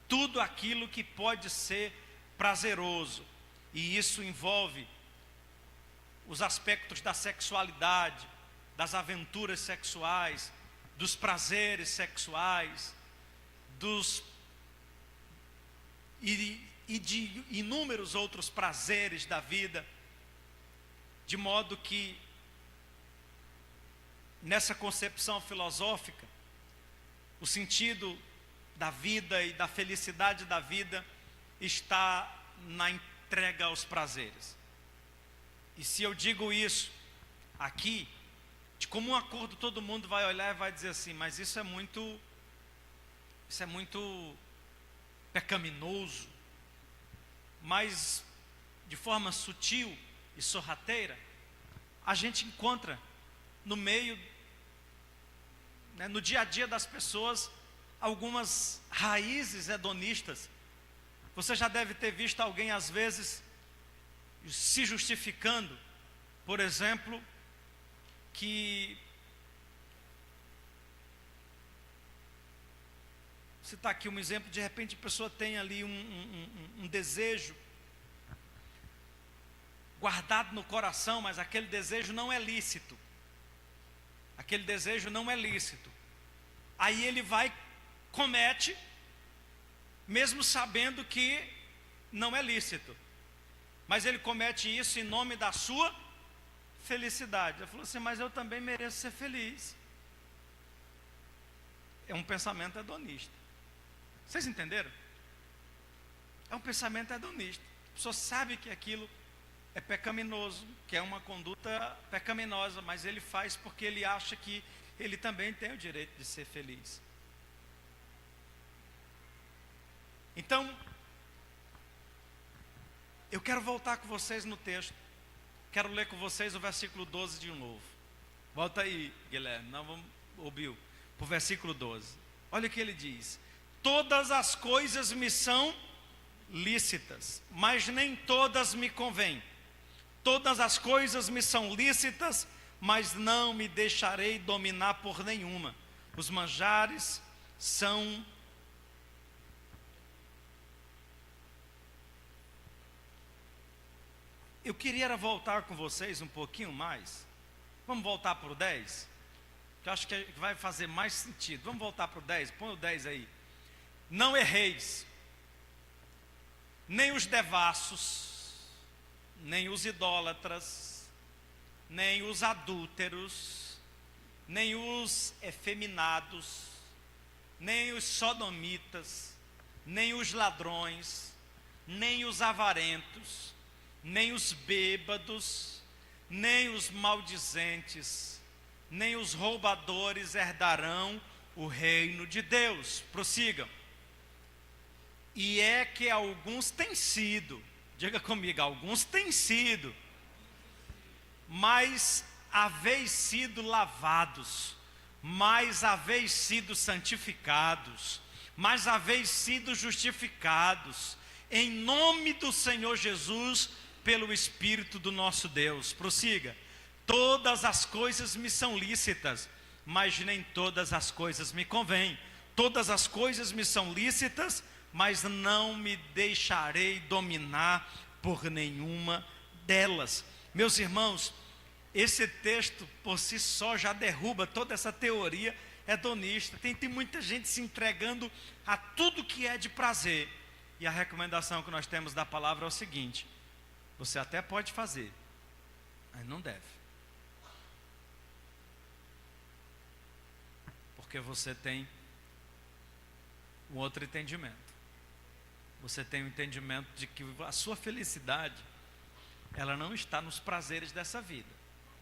tudo aquilo que pode ser prazeroso, e isso envolve os aspectos da sexualidade, das aventuras sexuais, dos prazeres sexuais, e de inúmeros outros prazeres da vida, de modo que nessa concepção filosófica, o sentido da vida e da felicidade da vida está na entrega aos prazeres. E se eu digo isso aqui, de comum acordo todo mundo vai olhar e vai dizer assim, mas isso é muito pecaminoso. Mas de forma sutil e sorrateira, a gente encontra no meio, no dia a dia das pessoas, algumas raízes hedonistas. Você já deve ter visto alguém às vezes se justificando, por exemplo, que citar aqui um exemplo, de repente a pessoa tem ali um desejo guardado no coração, mas aquele desejo não é lícito. Aquele desejo não é lícito. Aí ele vai, comete, mesmo sabendo que não é lícito. Mas ele comete isso em nome da sua felicidade. Ele falou assim, mas eu também mereço ser feliz. É um pensamento hedonista. Vocês entenderam? É um pensamento hedonista. A pessoa sabe que aquilo é pecaminoso, que é uma conduta pecaminosa, mas ele faz porque ele acha que ele também tem o direito de ser feliz. Então, eu quero voltar com vocês no texto. Quero ler com vocês o versículo 12 de novo. Volta aí, Guilherme, não vamos ouvir para o versículo 12. Olha o que ele diz: todas as coisas me são lícitas, mas nem todas me convêm. Todas as coisas me são lícitas, mas não me deixarei dominar por nenhuma. Os manjares são Eu queria voltar com vocês um pouquinho mais. Vamos voltar para o 10? Que eu acho que vai fazer mais sentido. Vamos voltar para o 10, põe o 10 aí. Não erreis, nem os devassos, nem os idólatras, nem os adúlteros, nem os efeminados, nem os sodomitas, nem os ladrões, nem os avarentos, nem os bêbados, nem os maldizentes, nem os roubadores herdarão o reino de Deus. Prossigam. E é que alguns têm sido, diga comigo, alguns têm sido, mas haveis sido lavados, mas haveis sido santificados, mas haveis sido justificados, em nome do Senhor Jesus, pelo Espírito do nosso Deus. Prossiga. Todas as coisas me são lícitas, mas nem todas as coisas me convêm. Todas as coisas me são lícitas, mas não me deixarei dominar por nenhuma delas. Meus irmãos, esse texto por si só já derruba toda essa teoria hedonista. Tem muita gente se entregando a tudo que é de prazer. E a recomendação que nós temos da palavra é o seguinte: você até pode fazer, mas não deve. Porque você tem um outro entendimento. Você tem o entendimento de que a sua felicidade, ela não está nos prazeres dessa vida.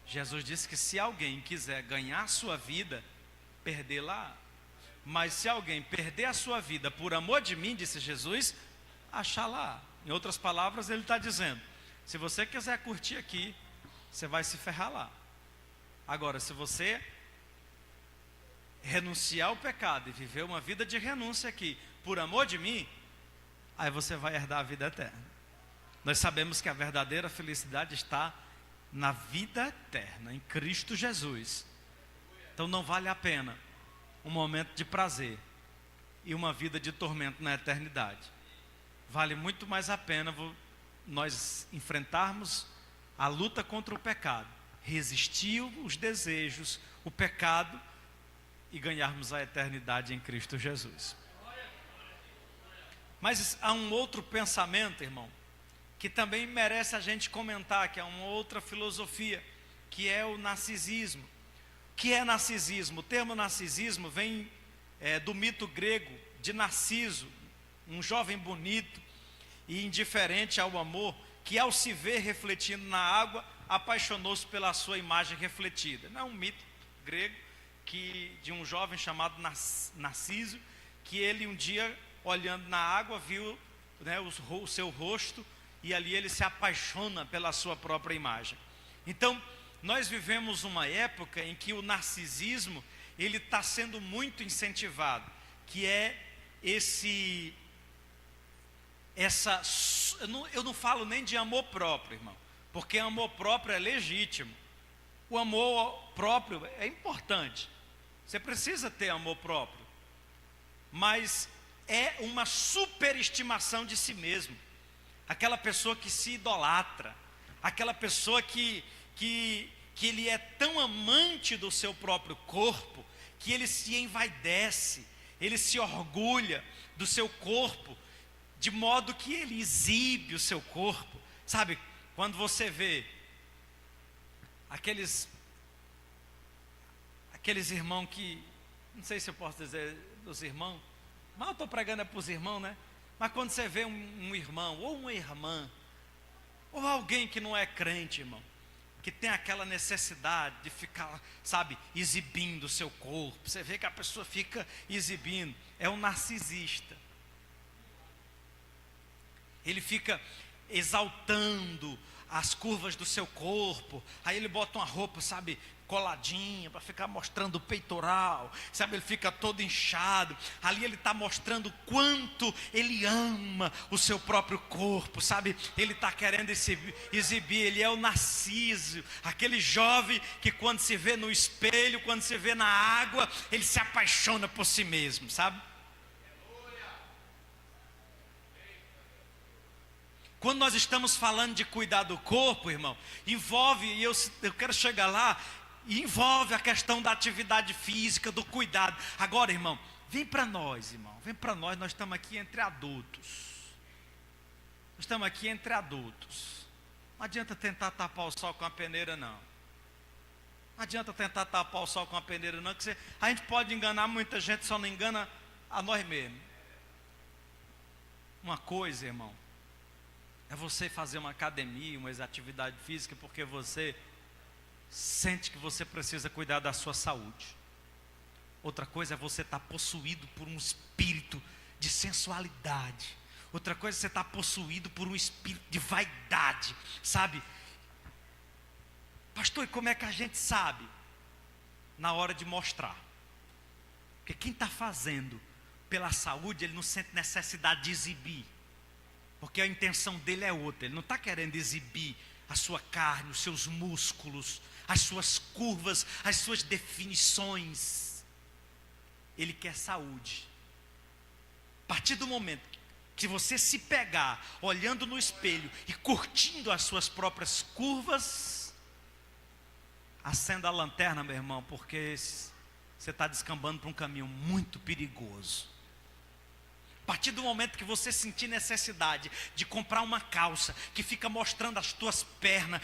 Jesus disse que se alguém quiser ganhar a sua vida, perdê-la. Mas se alguém perder a sua vida por amor de mim, disse Jesus, achá-la. Em outras palavras, ele está dizendo: se você quiser curtir aqui, você vai se ferrar lá. Agora, se você renunciar ao pecado e viver uma vida de renúncia aqui, por amor de mim, aí você vai herdar a vida eterna. Nós sabemos que a verdadeira felicidade está na vida eterna, em Cristo Jesus. Então não vale a pena um momento de prazer e uma vida de tormento na eternidade. Vale muito mais a pena nós enfrentarmos a luta contra o pecado, resistir os desejos, o pecado, e ganharmos a eternidade em Cristo Jesus. Mas há um outro pensamento, irmão, que também merece a gente comentar, que é uma outra filosofia, que é o narcisismo. O que é narcisismo? O termo narcisismo vem do mito grego de Narciso, um jovem bonito e indiferente ao amor, que ao se ver refletindo na água, apaixonou-se pela sua imagem refletida. Não é um mito grego de um jovem chamado Narciso, que ele um dia, olhando na água, viu, né, o seu rosto, e ali ele se apaixona pela sua própria imagem. Então, nós vivemos uma época em que o narcisismo, ele está sendo muito incentivado, que é eu não falo nem de amor próprio, irmão, porque amor próprio é legítimo. O amor próprio é importante, você precisa ter amor próprio, mas é uma superestimação de si mesmo. Aquela pessoa que se idolatra, aquela pessoa que ele é tão amante do seu próprio corpo, que ele se envaidece, ele se orgulha do seu corpo, de modo que ele exibe o seu corpo. Sabe, quando você vê aqueles irmãos que, não sei se eu posso dizer dos irmãos, mas eu estou pregando para os irmãos, né? Mas quando você vê um irmão ou uma irmã, ou alguém que não é crente, irmão, que tem aquela necessidade de ficar, sabe, exibindo o seu corpo, você vê que a pessoa fica exibindo, é um narcisista. Ele fica exaltando as curvas do seu corpo, aí ele bota uma roupa, sabe, coladinha, para ficar mostrando o peitoral, sabe, ele fica todo inchado, ali ele está mostrando o quanto ele ama o seu próprio corpo, sabe, ele está querendo exibir, ele é o Narciso, aquele jovem que quando se vê no espelho, quando se vê na água, ele se apaixona por si mesmo, sabe. Quando nós estamos falando de cuidar do corpo, irmão, envolve, e eu quero chegar lá, envolve a questão da atividade física, do cuidado. Agora, irmão, vem para nós, nós estamos aqui entre adultos. Nós estamos aqui entre adultos. Não adianta tentar tapar o sol com a peneira, não. Não adianta tentar tapar o sol com a peneira, não, que a gente pode enganar muita gente, só não engana a nós mesmos. Uma coisa, irmão, é você fazer uma academia, uma atividade física, porque você sente que você precisa cuidar da sua saúde. Outra coisa é você estar possuído por um espírito de sensualidade. Outra coisa é você estar possuído por um espírito de vaidade, sabe? Pastor, e como é que a gente sabe? Na hora de mostrar. Porque quem está fazendo pela saúde, ele não sente necessidade de exibir. Porque a intenção dele é outra. Ele não está querendo exibir a sua carne, os seus músculos, as suas curvas, as suas definições. Ele quer saúde. A partir do momento que você se pegar olhando no espelho e curtindo as suas próprias curvas, acenda a lanterna, meu irmão, porque você está descambando para um caminho muito perigoso. A partir do momento que você sentir necessidade de comprar uma calça que fica mostrando as tuas pernas,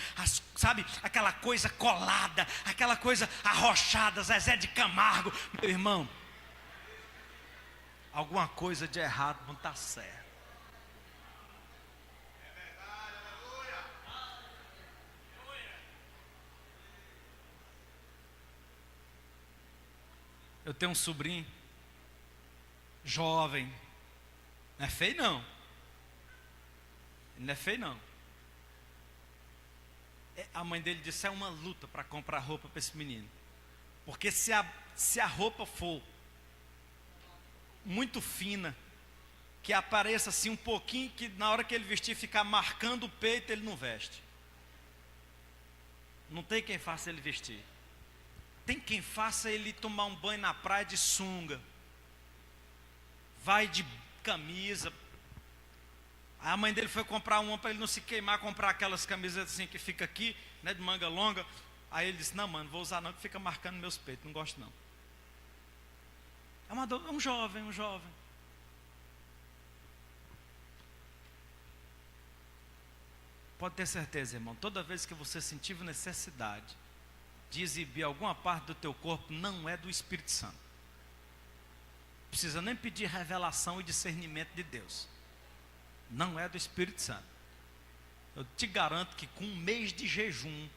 sabe, aquela coisa colada, aquela coisa arrochada, Zezé de Camargo, meu irmão, alguma coisa de errado não está certo. Eu tenho um sobrinho jovem, não é feio não, ele não é feio não. A mãe dele disse, é uma luta para comprar roupa para esse menino, porque se a roupa for muito fina, que apareça assim um pouquinho, que na hora que ele vestir ficar marcando o peito, ele não veste. Não tem quem faça ele vestir. Tem quem faça ele tomar um banho na praia de sunga, vai de camisa. A mãe dele foi comprar uma para ele não se queimar, comprar aquelas camisas assim que fica aqui, né, de manga longa. Aí ele disse, não mano, vou usar não, que fica marcando meus peitos, não gosto não. É um jovem. Pode ter certeza, irmão, toda vez que você sentir necessidade de exibir alguma parte do teu corpo, não é do Espírito Santo. Não precisa nem pedir revelação e discernimento de Deus. Não é do Espírito Santo. Eu te garanto que com um mês de jejum,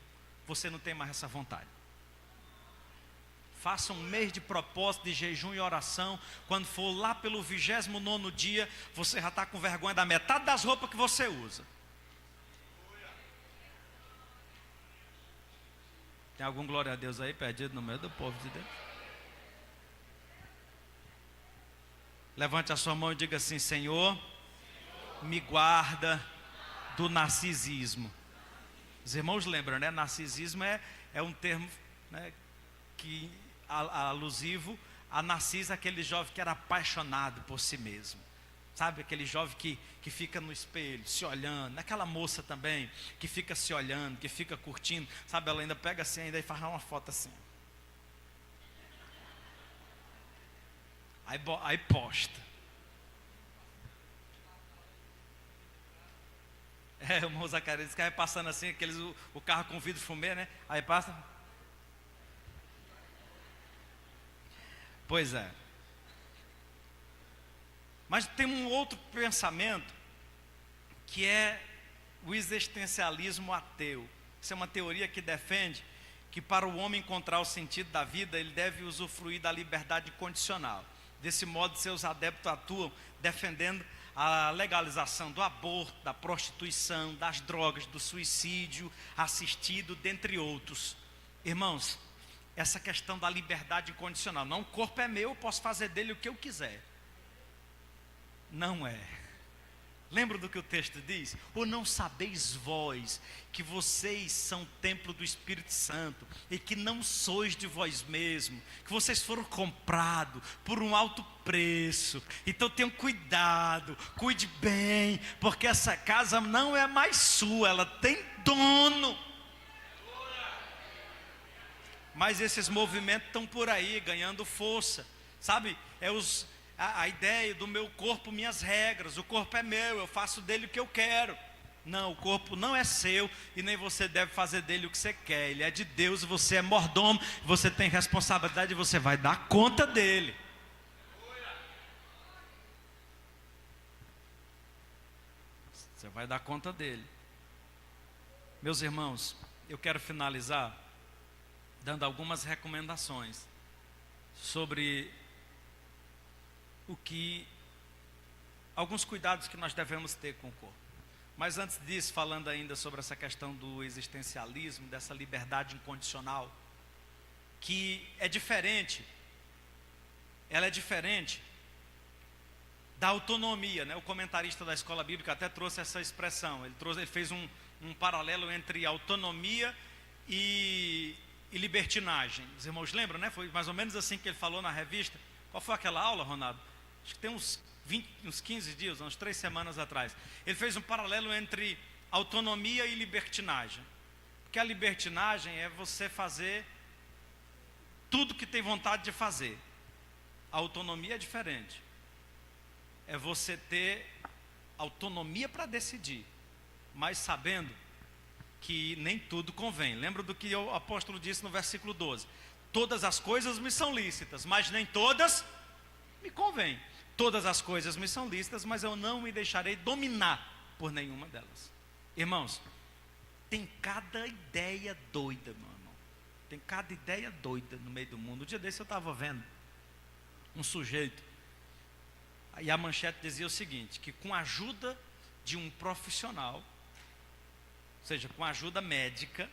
você não tem mais essa vontade. Faça um mês de propósito de jejum e oração. Quando for lá pelo 29º dia, você já está com vergonha da metade das roupas que você usa. Tem algum glória a Deus aí perdido no meio do povo de Deus? Levante a sua mão e diga assim, Senhor, me guarda do narcisismo. Os irmãos lembram, né? Narcisismo é um termo, né, que alusivo a Narciso, aquele jovem que era apaixonado por si mesmo. Sabe, aquele jovem que fica no espelho, se olhando. Aquela moça também, que fica se olhando, que fica curtindo. Sabe, ela ainda pega assim, ainda e faz uma foto assim. Aí posta. O irmão Zacarias ficava passando assim, o carro com vidro fumê, né? Aí passa. Pois é. Mas tem um outro pensamento, que é o existencialismo ateu. Isso é uma teoria que defende que para o homem encontrar o sentido da vida, ele deve usufruir da liberdade condicional. Desse modo, seus adeptos atuam defendendo a legalização do aborto, da prostituição, das drogas, do suicídio assistido, dentre outros. Irmãos, essa questão da liberdade incondicional, não, o corpo é meu, eu posso fazer dele o que eu quiser. Não é. Lembra do que o texto diz? Ou não sabeis vós que vocês são templo do Espírito Santo e que não sois de vós mesmos, que vocês foram comprados por um alto preço? Então tenham cuidado, cuide bem, porque essa casa não é mais sua, ela tem dono. Mas esses movimentos estão por aí ganhando força, sabe? A ideia do meu corpo, minhas regras. O corpo é meu, eu faço dele o que eu quero. Não, o corpo não é seu e nem você deve fazer dele o que você quer. Ele é de Deus, você é mordomo, você tem responsabilidade e você vai dar conta dele. Você vai dar conta dele. Meus irmãos, eu quero finalizar dando algumas recomendações sobre alguns cuidados que nós devemos ter com o corpo. Mas antes disso, falando ainda sobre essa questão do existencialismo, dessa liberdade incondicional, que é diferente, ela é diferente da autonomia, né? O comentarista da escola bíblica até trouxe essa expressão, ele fez um paralelo entre autonomia e libertinagem. Os irmãos lembram, né? Foi mais ou menos assim que ele falou na revista. Qual foi aquela aula, Ronaldo? Acho que tem uns 15 dias, umas 3 semanas atrás. Ele fez um paralelo entre autonomia e libertinagem. Porque a libertinagem é você fazer tudo que tem vontade de fazer. A autonomia é diferente. É você ter autonomia para decidir, mas sabendo que nem tudo convém. Lembra do que o apóstolo disse no versículo 12: todas as coisas me são lícitas, mas nem todas me convêm. Todas as coisas me são lícitas, mas eu não me deixarei dominar por nenhuma delas. Irmãos, tem cada ideia doida, meu irmão. Tem cada ideia doida no meio do mundo. Um dia desse eu estava vendo um sujeito, e a manchete dizia o seguinte: que com a ajuda de um profissional, ou seja, com a ajuda médica,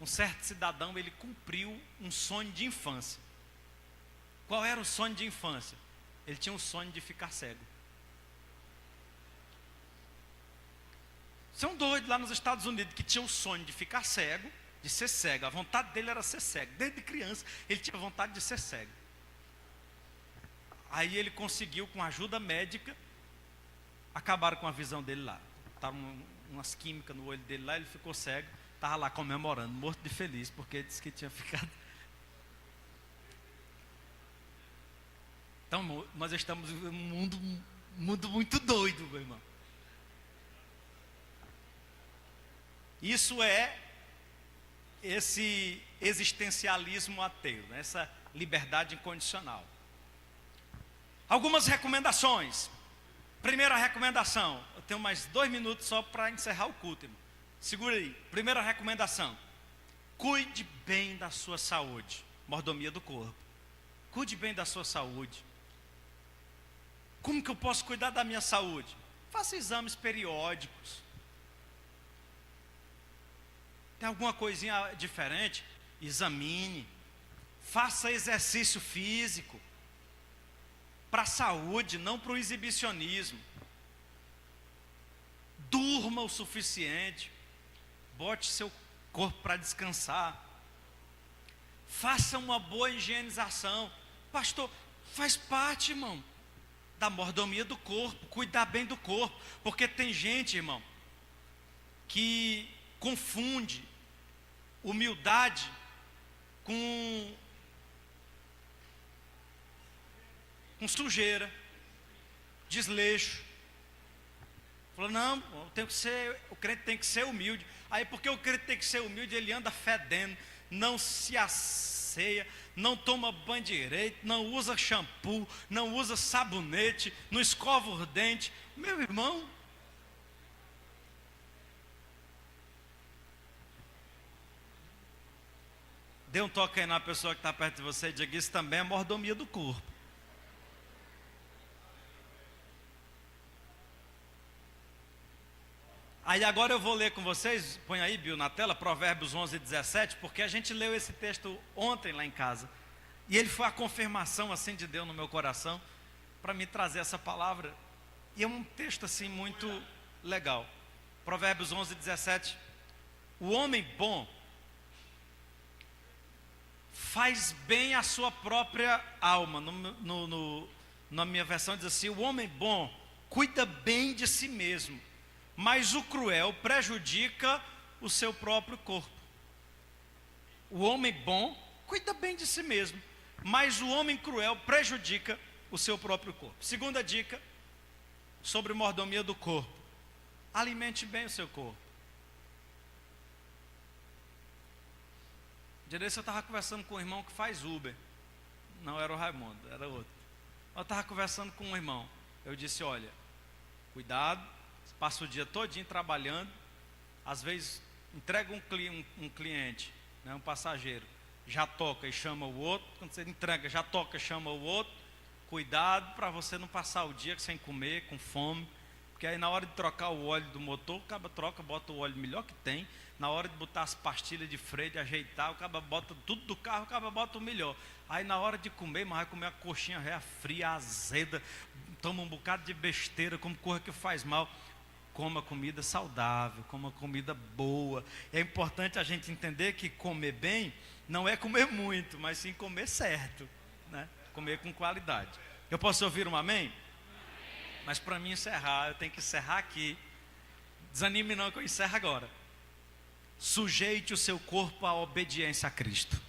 um certo cidadão, ele cumpriu um sonho de infância. Qual era o sonho de infância? Ele tinha o sonho de ficar cego. Você é um doido lá nos Estados Unidos que tinha o sonho de ficar cego, de ser cego. A vontade dele era ser cego. Desde criança ele tinha vontade de ser cego. Aí ele conseguiu, com a ajuda médica, acabar com a visão dele lá. Estavam umas químicas no olho dele lá, ele ficou cego. Estava lá comemorando, morto de feliz, porque disse que tinha ficado. Então, nós estamos vivendo um mundo muito doido, meu irmão. Isso é esse existencialismo ateu, né? Essa liberdade incondicional. Algumas recomendações. Primeira recomendação. Eu tenho mais 2 minutos só para encerrar o culto, irmão. Segura aí. Primeira recomendação: cuide bem da sua saúde. Mordomia do corpo. Cuide bem da sua saúde. Como que eu posso cuidar da minha saúde? Faça exames periódicos. Tem alguma coisinha diferente? Examine. Faça exercício físico. Para a saúde, não para o exibicionismo. Durma o suficiente. Bote seu corpo para descansar. Faça uma boa higienização. Pastor, faz parte, irmão, da mordomia do corpo, cuidar bem do corpo. Porque tem gente, irmão, que confunde humildade com sujeira, desleixo. Falou: não, o crente tem que ser humilde. Aí porque o crente tem que ser humilde, ele anda fedendo, não se asseia, não toma banho direito, não usa shampoo, não usa sabonete, não escova os dentes. Meu irmão, dê um toque aí na pessoa que está perto de você e diga: isso também é mordomia do corpo. Aí agora eu vou ler com vocês, põe aí, Bill, na tela, Provérbios 11:17, porque a gente leu esse texto ontem lá em casa. E ele foi a confirmação assim de Deus no meu coração, para me trazer essa palavra. E é um texto assim muito legal. Provérbios 11:17. O homem bom faz bem à sua própria alma. Na minha versão diz assim: o homem bom cuida bem de si mesmo, mas o cruel prejudica o seu próprio corpo. O homem bom cuida bem de si mesmo, mas o homem cruel prejudica o seu próprio corpo. Segunda dica sobre mordomia do corpo: alimente bem o seu corpo. Direito, eu estava conversando com um irmão que faz Uber. Não era o Raimundo, era outro. Eu estava conversando com um irmão. Eu disse: olha, cuidado, passa o dia todinho trabalhando, às vezes entrega um cliente, né, um passageiro, já toca e chama o outro. Quando você entrega, já toca e chama o outro. Cuidado para você não passar o dia sem comer, com fome. Porque aí na hora de trocar o óleo do motor, o cabo troca, bota o óleo melhor que tem. Na hora de botar as pastilhas de freio, de ajeitar, o cabo bota tudo do carro, o cabo bota o melhor. Aí na hora de comer, mas vai comer a coxinha réia fria, azeda, toma um bocado de besteira, como coisa que faz mal. Coma comida saudável, coma comida boa. É importante a gente entender que comer bem não é comer muito, mas sim comer certo, né? Comer com qualidade. Eu posso ouvir um amém? Mas para mim encerrar, eu tenho que encerrar aqui. Desanime não que eu encerro agora. Sujeite o seu corpo à obediência a Cristo.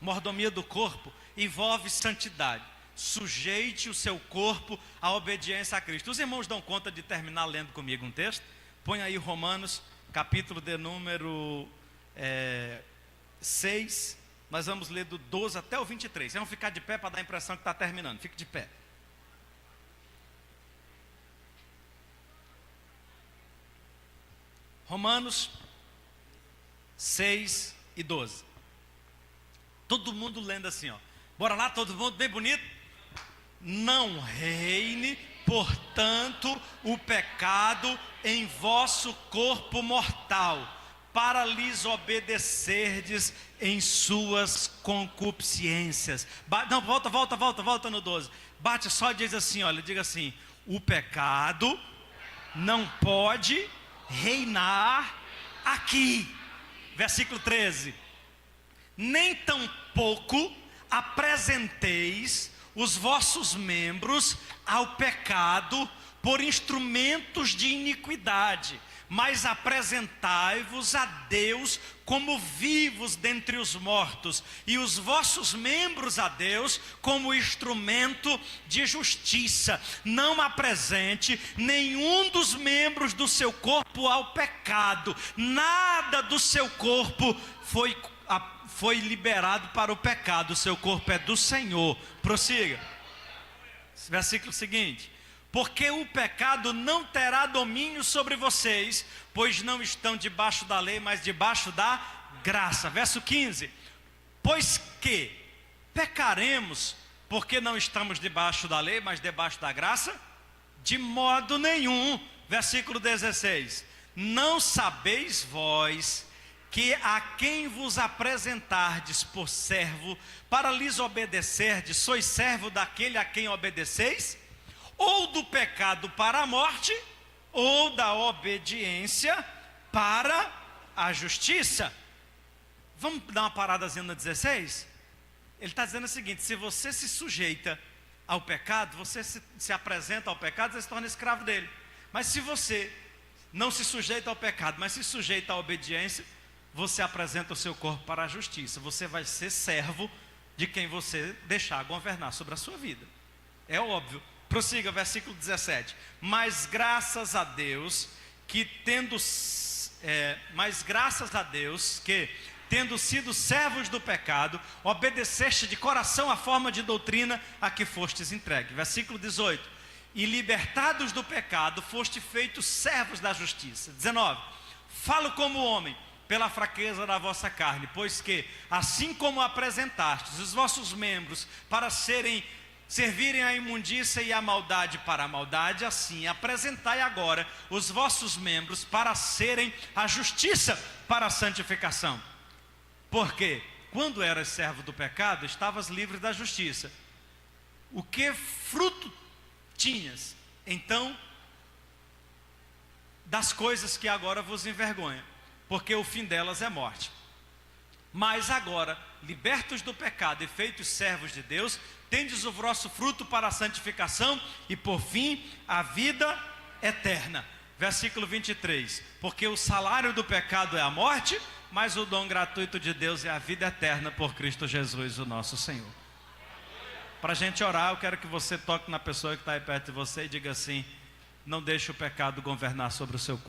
Mordomia do corpo envolve santidade. Sujeite o seu corpo à obediência a Cristo. Os irmãos dão conta de terminar lendo comigo um texto? Põe aí Romanos, capítulo de número 6. Nós vamos ler do 12 até o 23. Vocês vão ficar de pé para dar a impressão que está terminando. Fique de pé. Romanos 6 e 12. Todo mundo lendo assim, ó. Bora lá, todo mundo bem bonito? Não reine, portanto, o pecado em vosso corpo mortal, para lhes obedecerdes em suas concupiscências. Não, volta no 12. Bate só e diz assim, olha, diga assim: o pecado não pode reinar aqui. Versículo 13. Nem tampouco apresenteis os vossos membros ao pecado por instrumentos de iniquidade, mas apresentai-vos a Deus como vivos dentre os mortos, e os vossos membros a Deus como instrumento de justiça. Não apresente nenhum dos membros do seu corpo ao pecado. Nada do seu corpo foi liberado para o pecado. O seu corpo é do Senhor. Prossiga. Versículo seguinte: porque o pecado não terá domínio sobre vocês, pois não estão debaixo da lei, mas debaixo da graça. Verso 15: pois que pecaremos porque não estamos debaixo da lei, mas debaixo da graça? De modo nenhum. Versículo 16: não sabeis vós que a quem vos apresentardes por servo para lhes obedecerdes, sois servo daquele a quem obedeceis? Ou do pecado para a morte, ou da obediência para a justiça. Vamos dar uma paradazinha no 16? Ele está dizendo o seguinte: se você se sujeita ao pecado, você se apresenta ao pecado, você se torna escravo dele. Mas se você não se sujeita ao pecado, mas se sujeita à obediência, você apresenta o seu corpo para a justiça. Você vai ser servo de quem você deixar governar sobre a sua vida. É óbvio. Prossiga, versículo 17. Mas graças a Deus que tendo sido servos do pecado, obedeceste de coração a forma de doutrina a que fostes entregue. Versículo 18. E libertados do pecado, foste feitos servos da justiça. 19. Falo como homem, pela fraqueza da vossa carne, pois que, assim como apresentastes os vossos membros para servirem a imundícia e a maldade para a maldade, assim apresentai agora os vossos membros para serem a justiça para a santificação. Porque quando eras servo do pecado, estavas livre da justiça. O que fruto tinhas, então, das coisas que agora vos envergonham? Porque o fim delas é morte. Mas agora, libertos do pecado e feitos servos de Deus, tendes o vosso fruto para a santificação e por fim a vida eterna. Versículo 23. Porque o salário do pecado é a morte, mas o dom gratuito de Deus é a vida eterna por Cristo Jesus, o nosso Senhor. Para a gente orar, eu quero que você toque na pessoa que está aí perto de você e diga assim: não deixe o pecado governar sobre o seu corpo.